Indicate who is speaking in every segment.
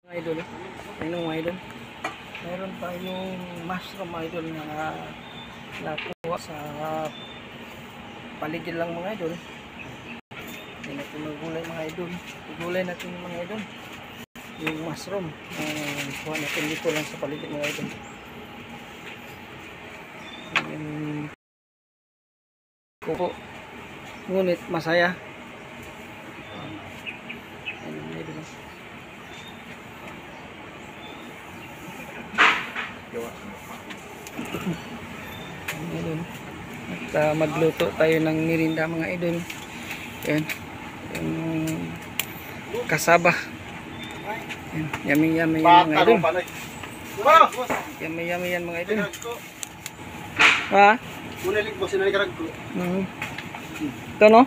Speaker 1: Mga idol, ayun mga idol. Meron tayong mushroom idol na nakuha sa paligid lang mga idol. Hindi natin magulay mga idol. Igulay natin mga idol. Yung mushroom. Kuha natin dito lang sa paligid mga idol. Kuko. Ngunit masaya. Ayun mga idol. Ayun. At magluto tayo ng merinda mga idol. Ayan. Yung kasaba. Ayan. Yummy yummy yan mga idol. Yummy yummy yan mga idol. Ha?
Speaker 2: Unalig mo sinalikarag ko.
Speaker 1: Ito no?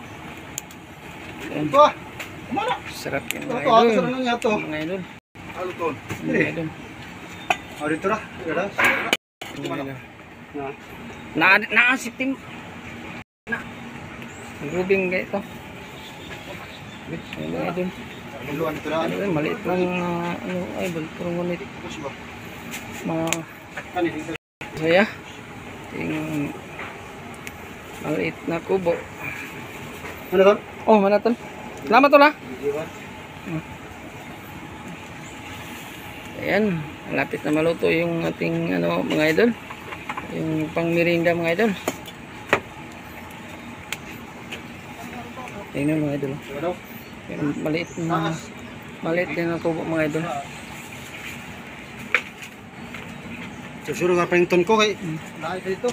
Speaker 1: Ayan. Sarap yan mga idol. Mga idol.
Speaker 2: Halo ton.
Speaker 1: Mga idol.
Speaker 2: Dito ra.
Speaker 1: Naasip tim. Rubing ganito. Mga idol.
Speaker 2: Luan dito ra.
Speaker 1: Maliit lang idol. Pero ngunit saya yung maliit na kubo.
Speaker 2: Ano ton?
Speaker 1: Oh, manatan. Salamat tol ha. Ayan, malapit na maluto yung ating mga idol. Yung pang merinda mga idol. Tingnan mga idol. Yung maliit din ang kubo mga idol.
Speaker 2: Susuro nga pa yung ton ko kay lahat dito.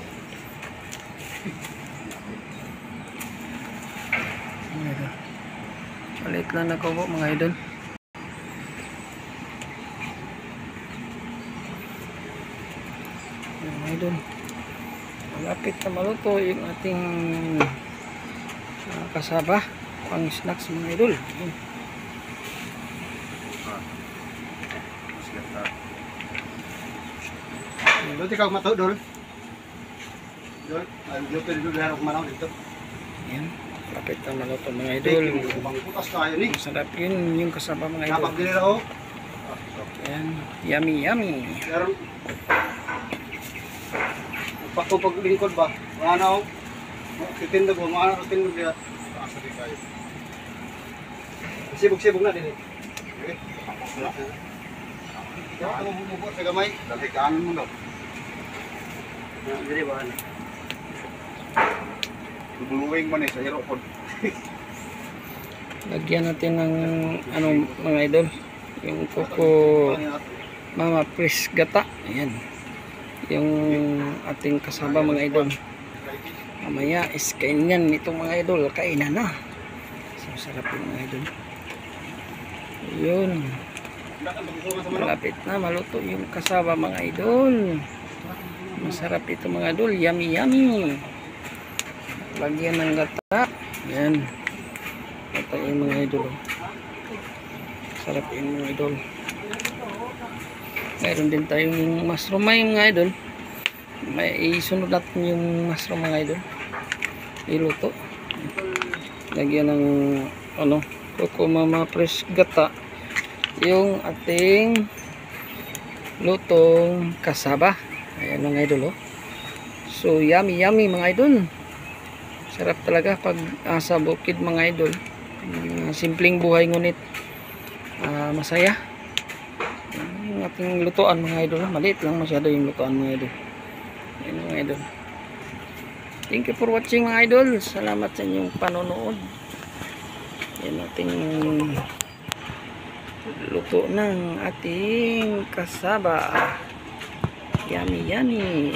Speaker 1: Maliit lang na kubo mga idol. Mga idol, malapit na maluto yung ating kasaba pang snacks mga idol.
Speaker 2: Dito ka mato dol. Dol, dito dito ako manaw dito.
Speaker 1: Ayan, malapit na maluto mga idol.
Speaker 2: Putas kayo ni.
Speaker 1: Masarap yun yung kasaba mga idol.
Speaker 2: Napag dinila ko.
Speaker 1: Ayan, yummy yummy.
Speaker 2: Pero pag lingkod ba? Ano? Titindog mo, ano titindog dia. Sabi kayo. Sibog-sibog na din. Okay. Ya, ano mo sa gamay? Dali kanan mo daw. Dili ba? Buluwing man sa hero pod.
Speaker 1: Lagyan natin ng mga idol, yung Coco Mama Fresh gata. Ayan. Yung ating kasaba mga idol. Mamaya iskain yan itong mga idol. Kainan na. So sarap yung mga idol. Ayun. Malapit na maluto yung kasaba mga idol. Masarap ito mga idol. Yummy yummy. Lagyan ng gata. Ayan. Gata yung mga idol. Sarap yung mga idol. Mayroon din tayong mushroom mga idol. May isunod natin yung mushroom mga idol. Iluto. Lagyan ng Coco Mama Fresh gata. Yung ating lutong kasaba. Ayan mga idol. So yummy yummy mga idol. Sarap talaga pag sa bukid mga idol. Simpleng buhay ngunit masaya. Yung ating lutuan mga idol, maliit lang masyado yung lutuan mga idol. Ayun mga idol. Thank you for watching mga idol. Salamat sa inyong panonood. Yan ating luto ng ating kasaba. Yummy yummy.